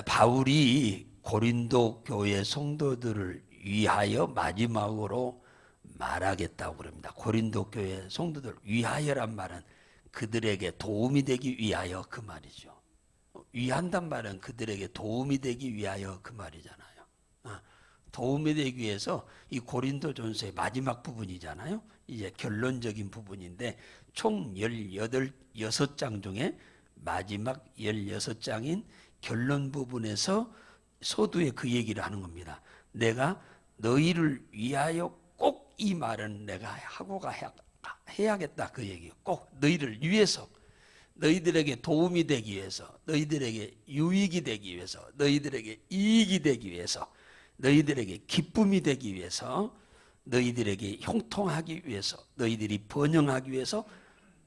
바울이 고린도 교회 성도들을 위하여 마지막으로 말하겠다고 그럽니다. 고린도 교회 성도들 위하여란 말은 그들에게 도움이 되기 위하여 그 말이죠. 위한단 말은 그들에게 도움이 되기 위하여 그 말이잖아요. 도움이 되기 위해서 이 고린도전서의 마지막 부분이잖아요. 이제 결론적인 부분인데 총 16장 중에 마지막 16장인 결론 부분에서 서두에 그 얘기를 하는 겁니다. 내가 너희를 위하여 꼭 이 말은 내가 하고 해야겠다 그 얘기예요. 꼭 너희를 위해서, 너희들에게 도움이 되기 위해서, 너희들에게 유익이 되기 위해서, 너희들에게 이익이 되기 위해서, 너희들에게 기쁨이 되기 위해서, 너희들에게 형통하기 위해서, 너희들이 번영하기 위해서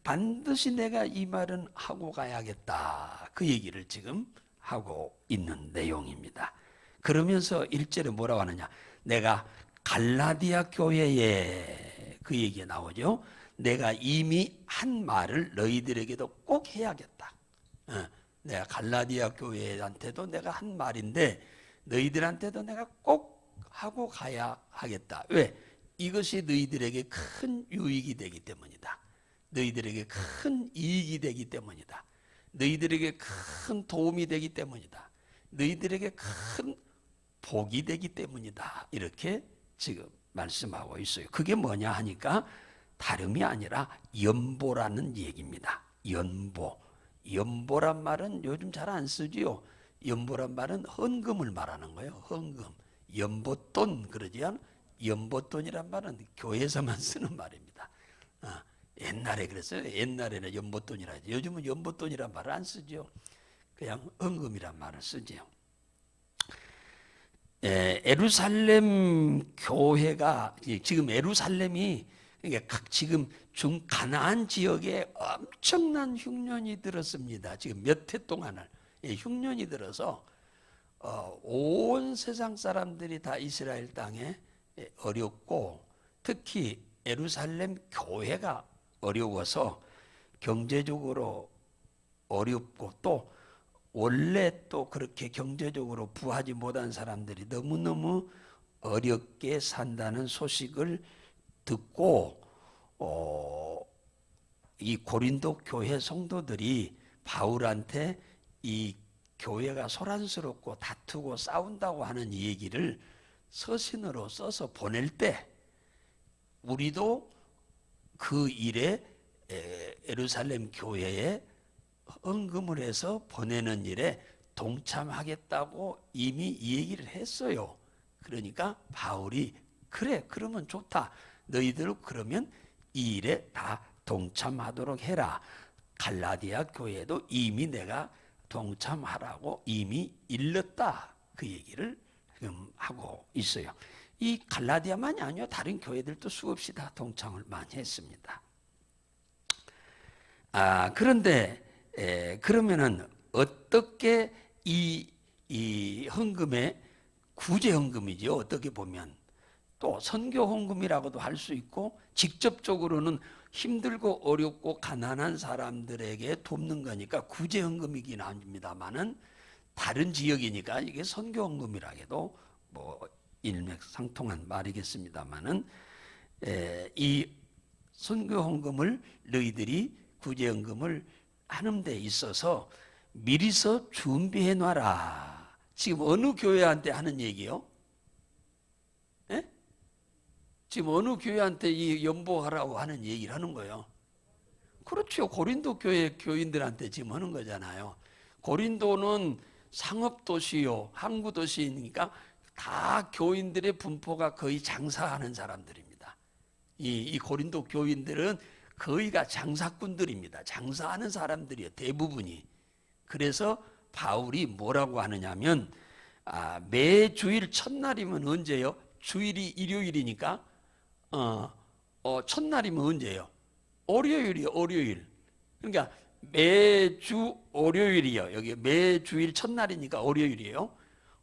반드시 내가 이 말은 하고 가야겠다 그 얘기를 지금 하고 있는 내용입니다. 그러면서 1절에 뭐라고 하느냐, 내가 갈라디아 교회에 그 얘기가 나오죠. 내가 이미 한 말을 너희들에게도 꼭 해야겠다. 내가 갈라디아 교회한테도 내가 한 말인데 너희들한테도 내가 꼭 하고 가야 하겠다. 왜? 이것이 너희들에게 큰 유익이 되기 때문이다. 너희들에게 큰 이익이 되기 때문이다. 너희들에게 큰 도움이 되기 때문이다. 너희들에게 큰 복이 되기 때문이다. 이렇게 지금 말씀하고 있어요. 그게 뭐냐 하니까 다름이 아니라 연보라는 얘기입니다. 연보. 연보란 말은 요즘 잘 안 쓰지요. 연보란 말은 헌금을 말하는 거예요. 헌금. 연보돈 그러지요. 연보돈이란 말은 교회에서만 쓰는 말입니다. 옛날에 그랬어요. 옛날에는 연보돈이라 하죠. 요즘은 연보돈이란 말을 안 쓰죠. 그냥 헌금이란 말을 쓰죠. 에루살렘 교회가 지금 에루살렘이 그러니까 지금 중가나안 지역에 엄청난 흉년이 들었습니다. 지금 몇 해 동안을 흉년이 들어서 온 세상 사람들이 다 이스라엘 땅에 어렵고 특히 에루살렘 교회가 어려워서 경제적으로 어렵고 또 원래 또 그렇게 경제적으로 부하지 못한 사람들이 너무너무 어렵게 산다는 소식을 듣고 이 고린도 교회 성도들이 바울한테 이 교회가 소란스럽고 다투고 싸운다고 하는 얘기를 서신으로 써서 보낼 때 우리도 그 일에 예루살렘 교회에 헌금을 해서 보내는 일에 동참하겠다고 이미 이 얘기를 했어요. 그러니까 바울이 그래 그러면 좋다. 너희들 그러면 이 일에 다 동참하도록 해라. 갈라디아 교회도 이미 내가 동참하라고 이미 일렀다. 그 얘기를 지금 하고 있어요. 이 갈라디아만이 아니요. 다른 교회들도 수없이 다 동참을 많이 했습니다. 그런데 그러면은 어떻게 이 헌금의 구제 헌금이죠. 어떻게 보면 또 선교 헌금이라고도 할 수 있고 직접적으로는 힘들고 어렵고 가난한 사람들에게 돕는 거니까 구제 헌금이긴 합니다만은 다른 지역이니까 이게 선교 헌금이라 해도 뭐 일맥상통한 말이겠습니다만은 이 선교 헌금을 너희들이 구제 헌금을 하는 데 있어서 미리서 준비해 놔라. 지금 어느 교회한테 하는 얘기요? 예? 지금 어느 교회한테 이 연보하라고 하는 얘기를 하는 거예요? 그렇죠. 고린도 교회 교인들한테 지금 하는 거잖아요. 고린도는 상업도시요, 항구도시니까 다 교인들의 분포가 거의 장사하는 사람들입니다. 이 고린도 교인들은 거의가 장사꾼들입니다. 장사하는 사람들이에요. 대부분이. 그래서 바울이 뭐라고 하느냐면 매 주일 첫날이면 언제요? 주일이 일요일이니까 첫날이면 언제요? 월요일이요. 월요일. 그러니까 매주 월요일이요. 여기 매주일 첫날이니까 월요일이에요.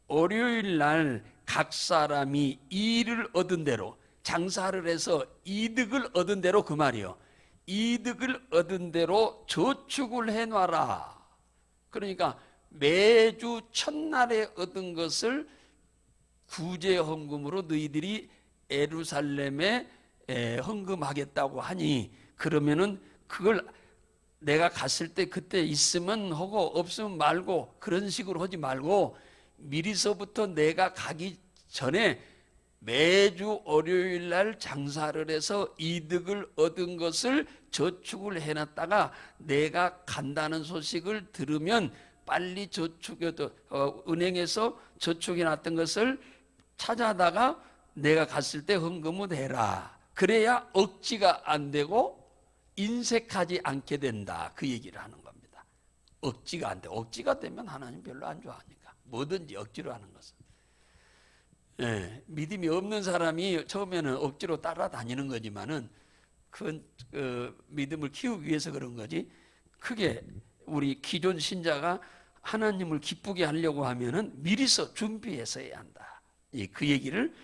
월요일 날 각 사람이 일을 얻은 대로 장사를 해서 이득을 얻은 대로 그 말이요. 이득을 얻은 대로 저축을 해놔라. 그러니까 매주 첫날에 얻은 것을 구제 헌금으로 너희들이 예루살렘에 헌금하겠다고 하니, 그러면은 그걸 내가 갔을 때 그때 있으면 하고 없으면 말고 그런 식으로 하지 말고 미리서부터 내가 가기 전에 매주 월요일 날 장사를 해서 이득을 얻은 것을 저축을 해놨다가 내가 간다는 소식을 들으면 빨리 은행에서 저축해놨던 것을 찾아다가 내가 갔을 때 헌금을 해라. 그래야 억지가 안 되고 인색하지 않게 된다. 그 얘기를 하는 겁니다. 억지가 안 돼. 억지가 되면 하나님 별로 안 좋아하니까. 뭐든지 억지로 하는 것은. 믿음이 없는 사람이 처음에는 억지로 따라다니는 거지만은 그 믿음을 키우기 위해서 그런 거지. 크게 우리 기존 신자가 하나님을 기쁘게 하려고 하면은 미리서 준비해서 해야 한다. 그 얘기를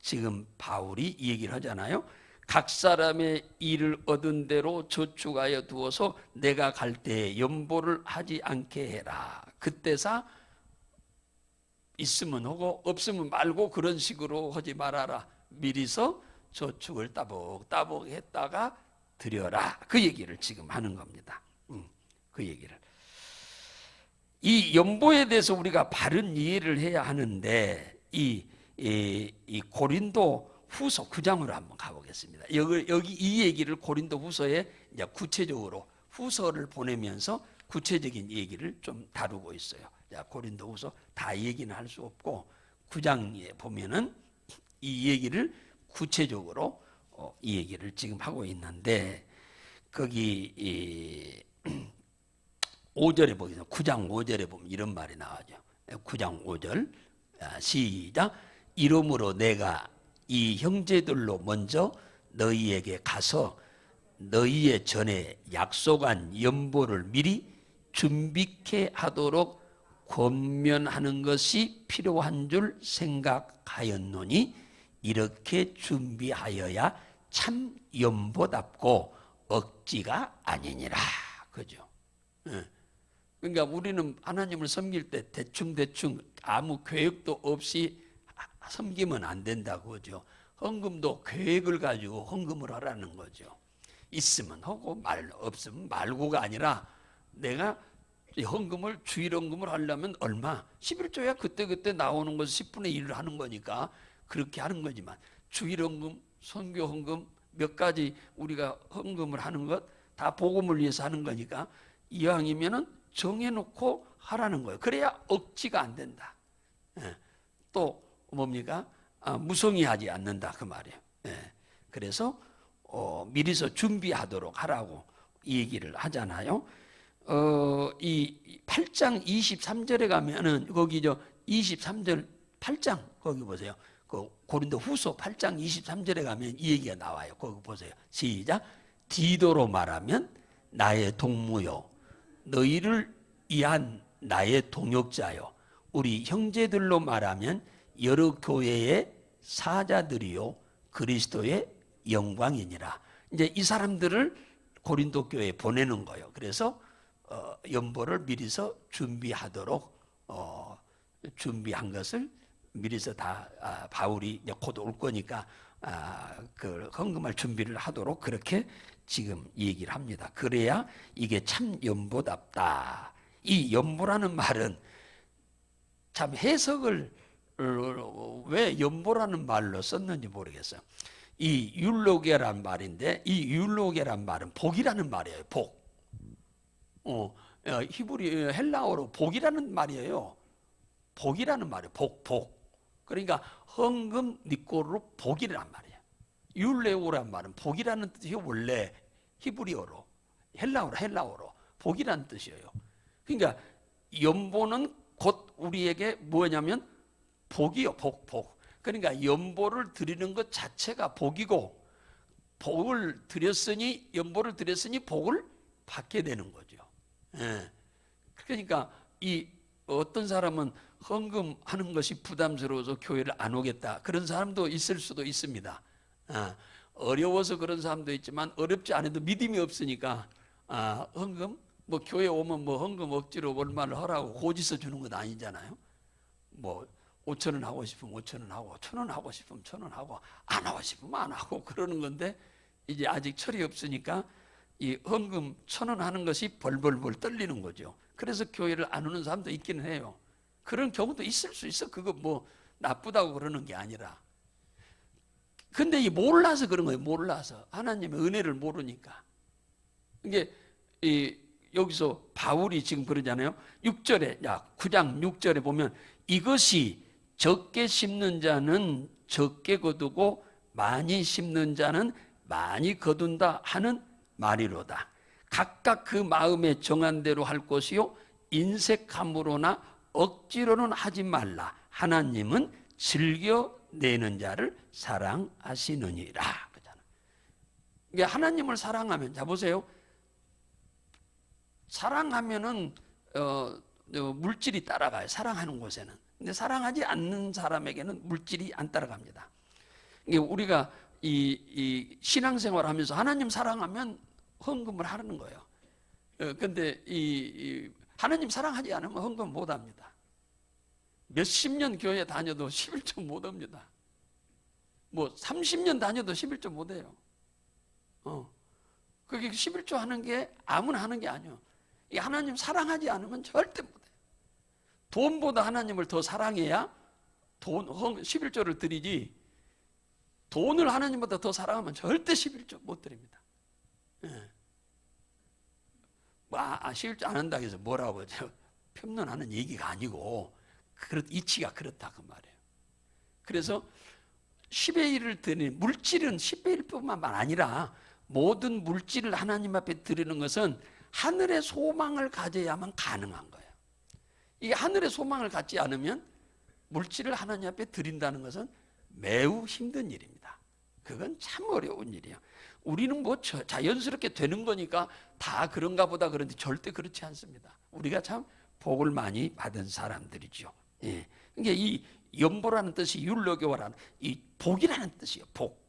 지금 바울이 이 얘기를 하잖아요. 각 사람의 일을 얻은 대로 저축하여 두어서 내가 갈 때에 연보를 하지 않게 해라. 그때사 있으면 하고 없으면 말고 그런 식으로 하지 말아라. 미리서 저축을 따복따복 했다가 드려라. 그 얘기를 지금 하는 겁니다. 그 얘기를. 이 연보에 대해서 우리가 바른 이해를 해야 하는데 이 고린도 후서 9장으로 한번 가보겠습니다. 여기 이 얘기를 고린도 후서에 이제 구체적으로 후서를 보내면서 구체적인 얘기를 좀 다루고 있어요. 자, 고린도 후서 다 얘기는 할 수 없고 9장에 보면은 이 얘기를 구체적으로 이 얘기를 지금 하고 있는데 거기 5절에 보겠습니다. 9장 5절에 보면 이런 말이 나와죠. 9장 5절 시작. 이러므로 내가 이 형제들로 먼저 너희에게 가서 너희의 전에 약속한 연보를 미리 준비케 하도록 권면하는 것이 필요한 줄 생각하였노니 이렇게 준비하여야 참 연보답고 억지가 아니니라. 그죠? 그러니까 우리는 하나님을 섬길 때 대충 아무 계획도 없이 섬기면 안 된다고 그죠? 헌금도 계획을 가지고 헌금을 하라는 거죠. 있으면 하고 없으면 말고가 아니라 내가 헌금을 주일 헌금을 하려면 얼마? 11조야 그때 나오는 것을 10분의 1을 하는 거니까 그렇게 하는 거지만 주일 헌금, 선교 헌금 몇 가지 우리가 헌금을 하는 것 다 복음을 위해서 하는 거니까 이왕이면은 정해놓고 하라는 거예요. 그래야 억지가 안 된다. 또 뭡니까? 무성의하지 않는다 그 말이에요. 그래서 미리서 준비하도록 하라고 이 얘기를 하잖아요. 이 8장 23절에 가면은 거기 23절 8장 거기 보세요. 그 고린도 후서 8장 23절에 가면 이 얘기가 나와요. 거기 보세요. 시작. 디도로 말하면 나의 동무요 너희를 위한 나의 동역자요 우리 형제들로 말하면 여러 교회의 사자들이요 그리스도의 영광이니라. 이제 이 사람들을 고린도 교회에 보내는 거예요. 그래서 연보를 미리서 준비하도록 준비한 것을 미리서 다 바울이 곧 올 거니까 그 헌금할 준비를 하도록 그렇게 지금 얘기를 합니다. 그래야 이게 참 연보답다. 이 연보라는 말은 참 해석을 왜 연보라는 말로 썼는지 모르겠어요. 이 율로게란 말인데 이 율로게란 말은 복이라는 말이에요. 복. 히브리 헬라어로 복이라는 말이에요. 복이라는 말이에요. 복. 그러니까 헌금 니꼬르로 복이란 말이에요. 율레오란 말은 복이라는 뜻이에요. 원래 히브리어로 헬라어로 복이라는 뜻이에요. 그러니까 연보는 곧 우리에게 뭐냐면 복이요. 복. 그러니까 연보를 드리는 것 자체가 복이고 연보를 드렸으니 복을 받게 되는 거죠. 그러니까 이 어떤 사람은 헌금하는 것이 부담스러워서 교회를 안 오겠다. 그런 사람도 있을 수도 있습니다. 어려워서 그런 사람도 있지만 어렵지 않아도 믿음이 없으니까 헌금 뭐 교회 오면 뭐 헌금 억지로 얼마를 하라고 고지서 주는 건 아니잖아요. 뭐 5천 원 하고 싶으면 5천 원 하고 1,000원 하고 싶으면 1,000원 하고 안 하고 싶으면 안 하고 그러는 건데 이제 아직 철이 없으니까 이 헌금 1,000원 하는 것이 벌벌벌 떨리는 거죠. 그래서 교회를 안 오는 사람도 있기는 해요. 그런 경우도 있을 수 있어. 그거 뭐 나쁘다고 그러는 게 아니라. 근데 이 몰라서 그런 거예요. 몰라서. 하나님의 은혜를 모르니까. 이게 여기서 바울이 지금 그러잖아요. 6절에 9장 6절에 보면 이것이 적게 심는 자는 적게 거두고 많이 심는 자는 많이 거둔다 하는 말이로다. 각각 그 마음에 정한 대로 할 것이요 인색함으로나 억지로는 하지 말라. 하나님은 즐겨내는 자를 사랑하시느니라. 그러잖아. 이게 하나님을 사랑하면, 자 보세요. 사랑하면은 물질이 따라가요. 사랑하는 곳에는. 근데 사랑하지 않는 사람에게는 물질이 안 따라갑니다. 이게 우리가 이 신앙생활 하면서 하나님 사랑하면 헌금을 하는 거예요. 근데 하나님 사랑하지 않으면 헌금 못 합니다. 몇십 년 교회 다녀도 11조 못 합니다. 뭐 30년 다녀도 11조 못 해요. 그게 11조 하는 게 아무나 하는 게 아니에요. 이 하나님 사랑하지 않으면 절대 못 해요. 돈보다 하나님을 더 사랑해야 11조를 드리지, 돈을 하나님보다 더 사랑하면 절대 11조 못 드립니다. 예. 11조 안 한다고 해서 뭐라고 평론하는 얘기가 아니고 이치가 그렇다 그 말이에요. 그래서 10의 1을 드리는, 물질은 10의 1뿐만 아니라 모든 물질을 하나님 앞에 드리는 것은 하늘의 소망을 가져야만 가능한 거예요. 이게 하늘의 소망을 갖지 않으면 물질을 하나님 앞에 드린다는 것은 매우 힘든 일입니다. 그건 참 어려운 일이에요. 우리는 뭐 자연스럽게 되는 거니까 다 그런가 보다 그런데 절대 그렇지 않습니다. 우리가 참 복을 많이 받은 사람들이죠. 예. 그러니까 이 연보라는 뜻이 율로교라는 이 복이라는 뜻이에요. 복.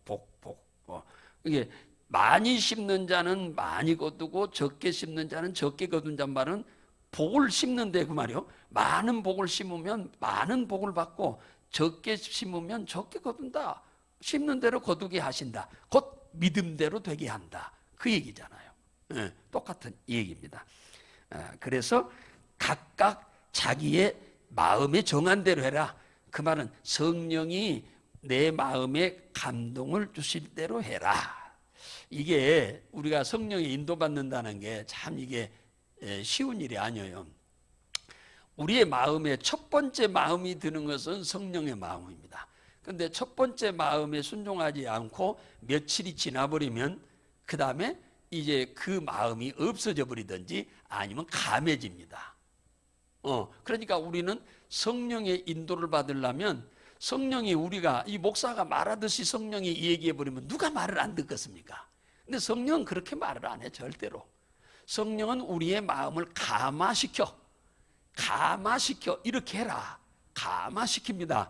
이게 많이 심는 자는 많이 거두고 적게 심는 자는 적게 거둔 자는 말은 복을 심는데 그 말이요. 많은 복을 심으면 많은 복을 받고 적게 심으면 적게 거둔다. 심는 대로 거두게 하신다. 곧 믿음대로 되게 한다. 그 얘기잖아요. 네, 똑같은 얘기입니다. 그래서 각각 자기의 마음에 정한 대로 해라. 그 말은 성령이 내 마음에 감동을 주실 대로 해라. 이게 우리가 성령에 인도받는다는 게 참 이게 쉬운 일이 아니에요. 우리의 마음에 첫 번째 마음이 드는 것은 성령의 마음입니다. 그런데 첫 번째 마음에 순종하지 않고 며칠이 지나버리면 그 다음에 이제 그 마음이 없어져 버리든지 아니면 감해집니다. 그러니까 우리는 성령의 인도를 받으려면 성령이 우리가 이 목사가 말하듯이 성령이 얘기해 버리면 누가 말을 안 듣겠습니까? 근데 성령은 그렇게 말을 안 해. 절대로. 성령은 우리의 마음을 감화시켜 이렇게 해라. 감화시킵니다.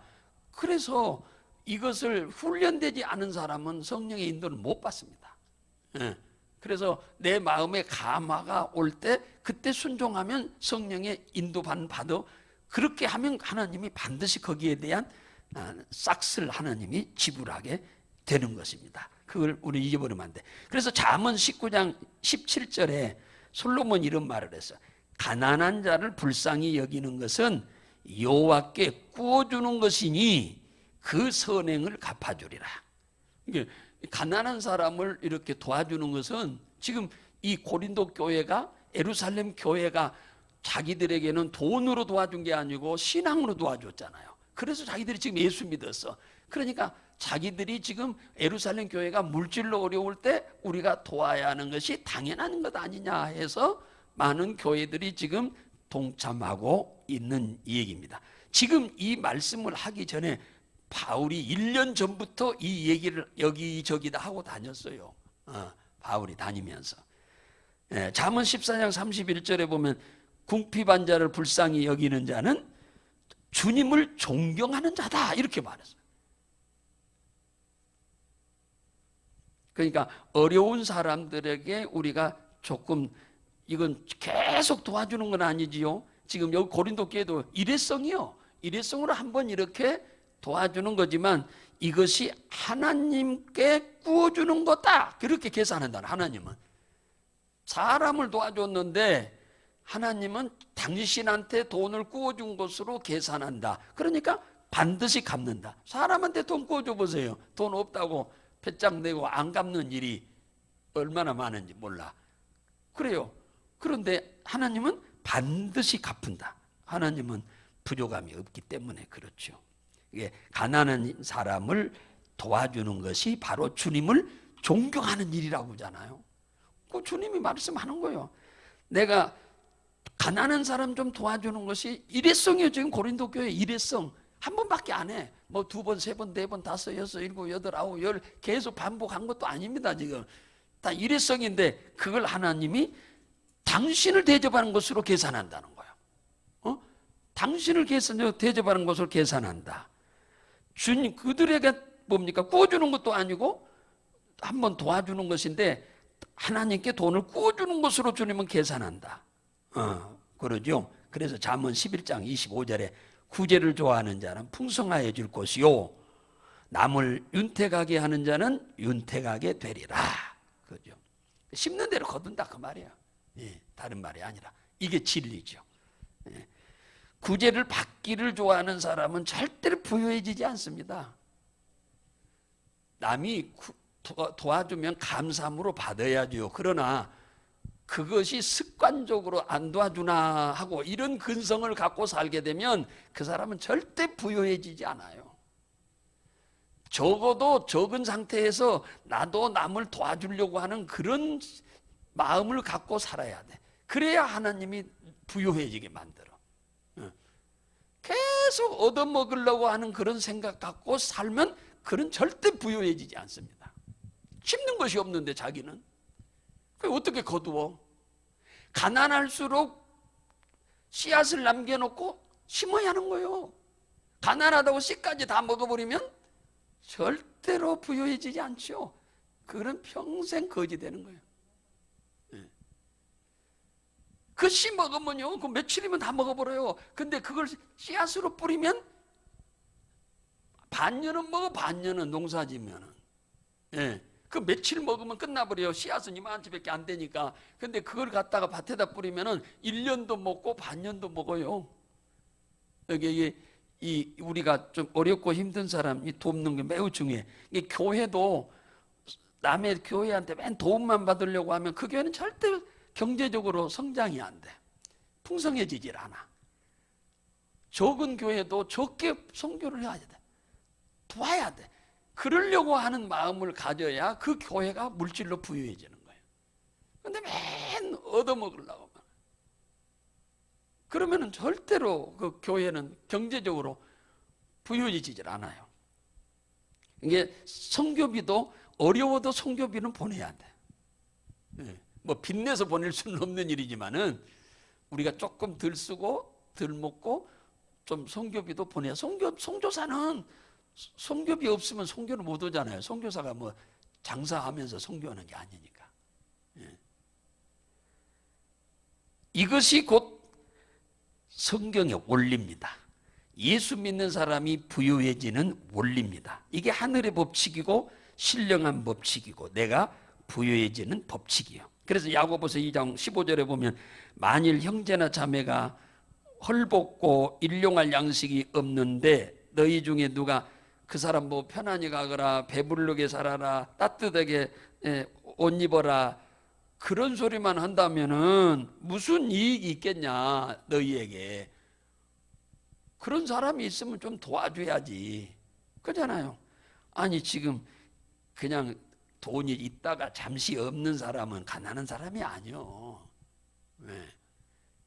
그래서 이것을 훈련되지 않은 사람은 성령의 인도를 못 받습니다. 그래서 내 마음에 감화가 올 때 그때 순종하면 성령의 인도받는 바도, 그렇게 하면 하나님이 반드시 거기에 대한 싹스를 하나님이 지불하게 되는 것입니다. 그걸 우리 잊어버리면 안 돼. 그래서 잠언 19장 17절에 솔로몬 이런 말을 했어. 가난한 자를 불쌍히 여기는 것은 여호와께 구워주는 것이니 그 선행을 갚아주리라. 이게 가난한 사람을 이렇게 도와주는 것은 지금 이 고린도 교회가, 예루살렘 교회가 자기들에게는 돈으로 도와준 게 아니고 신앙으로 도와줬잖아요. 그래서 자기들이 지금 예수 믿었어. 그러니까 자기들이 지금 예루살렘 교회가 물질로 어려울 때 우리가 도와야 하는 것이 당연한 것 아니냐 해서 많은 교회들이 지금 동참하고 있는 얘기입니다. 지금 이 말씀을 하기 전에 바울이 1년 전부터 이 얘기를 여기저기다 하고 다녔어요. 바울이 다니면서. 잠언 14장 31절에 보면 궁핍한 자를 불쌍히 여기는 자는 주님을 존경하는 자다 이렇게 말했어요. 그러니까 어려운 사람들에게 우리가 조금 이건 계속 도와주는 건 아니지요. 지금 여기 고린도 교회도 일회성이요. 일회성으로 한번 이렇게 도와주는 거지만 이것이 하나님께 구워주는 거다. 그렇게 계산한다. 하나님은 사람을 도와줬는데 하나님은 당신한테 돈을 구워준 것으로 계산한다. 그러니까 반드시 갚는다. 사람한테 돈 구워줘 보세요. 돈 없다고 배짱 내고 안 갚는 일이 얼마나 많은지 몰라. 그래요. 그런데 하나님은 반드시 갚는다. 하나님은 부족함이 없기 때문에 그렇죠. 이게 가난한 사람을 도와주는 것이 바로 주님을 존경하는 일이라고 하잖아요. 그 주님이 말씀하는 거예요. 내가 가난한 사람 좀 도와주는 것이 일회성이에요. 지금 고린도 교회 일회성. 한 번밖에 안 해. 뭐 2번, 3번, 4번, 5, 6, 7, 8, 9, 10 계속 반복한 것도 아닙니다. 지금 다 일회성인데 그걸 하나님이 당신을 대접하는 것으로 계산한다는 거예요. 당신을 대접하는 것으로 계산한다. 주님 그들에게 뭡니까? 구워주는 것도 아니고 한번 도와주는 것인데 하나님께 돈을 구워주는 것으로 주님은 계산한다. 그러죠. 그래서 잠언 11장 25절에 구제를 좋아하는 자는 풍성하여 줄 것이요 남을 윤택하게 하는 자는 윤택하게 되리라. 그죠? 심는 대로 거둔다 그 말이야. 예, 다른 말이 아니라 이게 진리죠. 예. 구제를 받기를 좋아하는 사람은 절대로 부유해지지 않습니다. 남이 도와주면 감사함으로 받아야죠. 그러나 그것이 습관적으로 안 도와주나 하고 이런 근성을 갖고 살게 되면 그 사람은 절대 부유해지지 않아요. 적어도 적은 상태에서 나도 남을 도와주려고 하는 그런 마음을 갖고 살아야 돼. 그래야 하나님이 부유해지게 만들어. 계속 얻어먹으려고 하는 그런 생각 갖고 살면 그는 절대 부유해지지 않습니다. 심는 것이 없는데 자기는 어떻게 거두어? 가난할수록 씨앗을 남겨놓고 심어야 하는 거예요. 가난하다고 씨까지 다 먹어버리면 절대로 부유해지지 않죠. 그건 평생 거지 되는 거예요. 그 씨 먹으면요, 그 며칠이면 다 먹어버려요. 근데 그걸 씨앗으로 뿌리면 반년은 먹어, 반년은 농사 지면은. 예. 그 며칠 먹으면 끝나버려요. 씨앗은 이만치밖에 안 되니까. 근데 그걸 갖다가 밭에다 뿌리면은 1년도 먹고 반년도 먹어요. 여기 우리가 좀 어렵고 힘든 사람이 돕는 게 매우 중요해. 이 교회도 남의 교회한테 맨 도움만 받으려고 하면 그 교회는 절대 경제적으로 성장이 안 돼. 풍성해지질 않아. 적은 교회도 적게 선교를 해야 돼. 도와야 돼. 그러려고 하는 마음을 가져야 그 교회가 물질로 부유해지는 거예요. 그런데 맨 얻어먹으려고. 그러면은 절대로 그 교회는 경제적으로 부유해지질 않아요. 이게 선교비도 어려워도 선교비는 보내야 돼. 뭐 빚내서 보낼 수는 없는 일이지만은 우리가 조금 덜 쓰고 덜 먹고 좀 선교비도 보내야. 선교사는 선교비 없으면 선교를 못 오잖아요. 선교사가 뭐 장사하면서 선교하는 게 아니니까. 이것이 곧 성경의 원리입니다. 예수 믿는 사람이 부유해지는 원리입니다. 이게 하늘의 법칙이고 신령한 법칙이고 내가 부유해지는 법칙이요. 그래서 야고보서 2장 15절에 보면 만일 형제나 자매가 헐벗고 일용할 양식이 없는데 너희 중에 누가 그 사람 뭐 편안히 가거라 배부르게 살아라 따뜻하게 옷 입어라 그런 소리만 한다면은 무슨 이익이 있겠냐 너희에게. 그런 사람이 있으면 좀 도와줘야지. 그렇잖아요. 아니 지금 그냥 돈이 있다가 잠시 없는 사람은 가난한 사람이 아니요.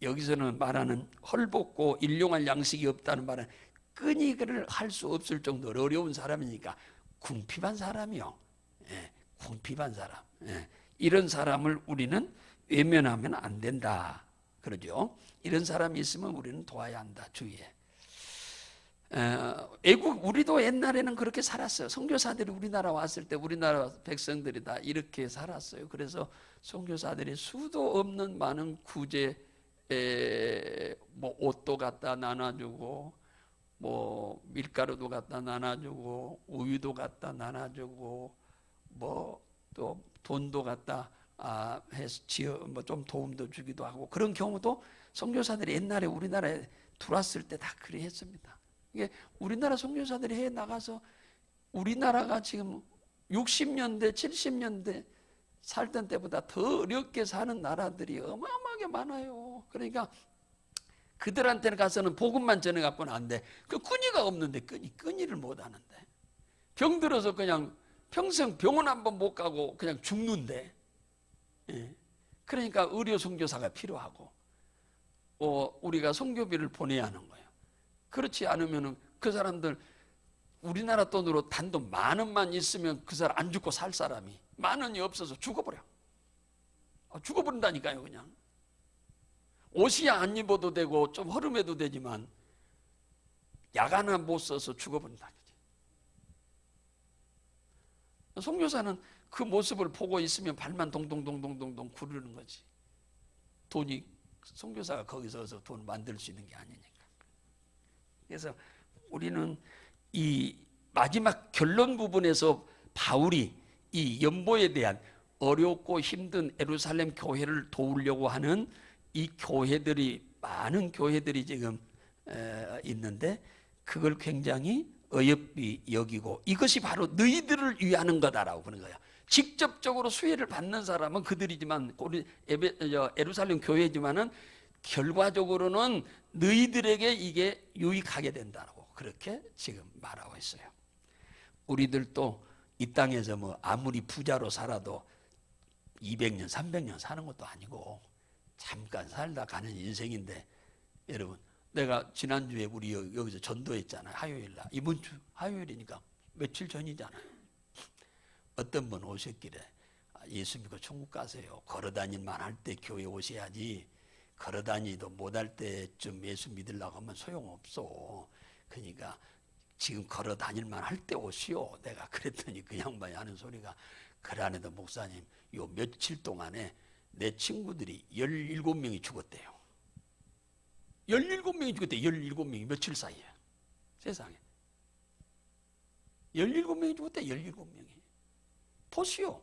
여기서는 말하는 헐벗고 일용할 양식이 없다는 말은 끈이를 할 수 없을 정도로 어려운 사람이니까 궁핍한 사람이요. 궁핍한 사람. 이런 사람을 우리는 외면하면 안 된다. 그러죠. 이런 사람이 있으면 우리는 도와야 한다. 주위에. 외국 우리도 옛날에는 그렇게 살았어요. 선교사들이 우리나라 왔을 때 우리나라 백성들이 다 이렇게 살았어요. 그래서 선교사들이 수도 없는 많은 구제, 뭐 옷도 갖다 나눠주고, 뭐 밀가루도 갖다 나눠주고, 우유도 갖다 나눠주고, 뭐 또 돈도 갖다 해서 뭐 좀 도움도 주기도 하고, 그런 경우도 선교사들이 옛날에 우리나라에 들어왔을 때 다 그래 했습니다. 이게 우리나라 선교사들이 해 나가서 우리나라가 지금 60년대, 70년대 살던 때보다 더 어렵게 사는 나라들이 어마어마하게 많아요. 그러니까 그들한테는 가서는 복음만 전해 갖고는 안 돼. 그 끈이가 없는데 끈이를 못 하는데, 병들어서 그냥 평생 병원 한번 못 가고 그냥 죽는데, 그러니까 의료 선교사가 필요하고, 우리가 선교비를 보내야 하는 거예요. 그렇지 않으면 그 사람들 우리나라 돈으로 단돈 10,000원만 있으면 그 사람 안 죽고 살 사람이 10,000원이 없어서 죽어버려. 죽어버린다니까요. 그냥 옷이 안 입어도 되고 좀 허름해도 되지만 약 하나 못 써서 죽어버린다. 선교사는 그 모습을 보고 있으면 발만 동동동동동동 구르는 거지. 돈이, 선교사가 거기서 어서 돈 만들 수 있는 게 아니니까. 그래서 우리는 이 마지막 결론 부분에서 바울이 이 연보에 대한 어렵고 힘든 예루살렘 교회를 도우려고 하는 이 교회들이, 많은 교회들이 지금 있는데, 그걸 굉장히 어여삐 여기고, 이것이 바로 너희들을 위하는 거다라고 그러는 거예요. 직접적으로 수혜를 받는 사람은 그들이지만, 우리 예루살렘 교회지만은 결과적으로는 너희들에게 이게 유익하게 된다고 그렇게 지금 말하고 있어요. 우리들도 이 땅에서 뭐 아무리 부자로 살아도 200년, 300년 사는 것도 아니고 잠깐 살다 가는 인생인데, 여러분, 내가 지난주에 우리 여기서 전도했잖아요. 화요일날. 이번 주 화요일이니까 며칠 전이잖아요. 어떤 분 오셨길래, 예수 믿고 천국 가세요. 걸어다닐만 할 때 교회 오셔야지, 걸어다니도 못할 때쯤 예수 믿으려고 하면 소용없어. 그러니까 지금 걸어다닐만 할 때 오시오. 내가 그랬더니 그 양반이 하는 소리가, 그러네도 목사님, 요 며칠 동안에 내 친구들이 17명이 죽었대요. 17명이 죽었대요. 17명이 며칠 사이에. 세상에 17명이 죽었대요. 17명이. 보시오.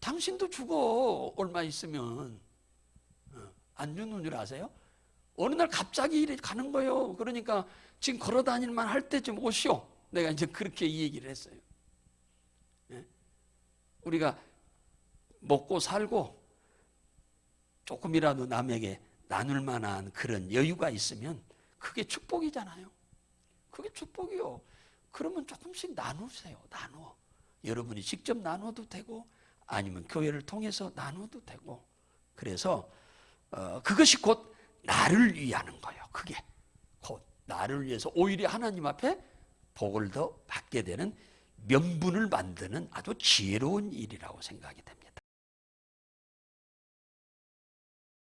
당신도 죽어. 얼마 있으면. 안 죽는 줄 아세요? 어느 날 갑자기 이래 가는 거예요. 그러니까 지금 걸어다닐만 할 때쯤 오시오. 내가 이제 그렇게 이 얘기를 했어요. 우리가 먹고 살고 조금이라도 남에게 나눌 만한 그런 여유가 있으면 그게 축복이잖아요. 그게 축복이요. 그러면 조금씩 나누세요. 나누어. 여러분이 직접 나눠도 되고, 아니면 교회를 통해서 나눠도 되고. 그래서 그것이 곧 나를 위하는 거예요. 그게 곧 나를 위해서 오히려 하나님 앞에 복을 더 받게 되는 명분을 만드는 아주 지혜로운 일이라고 생각이 됩니다.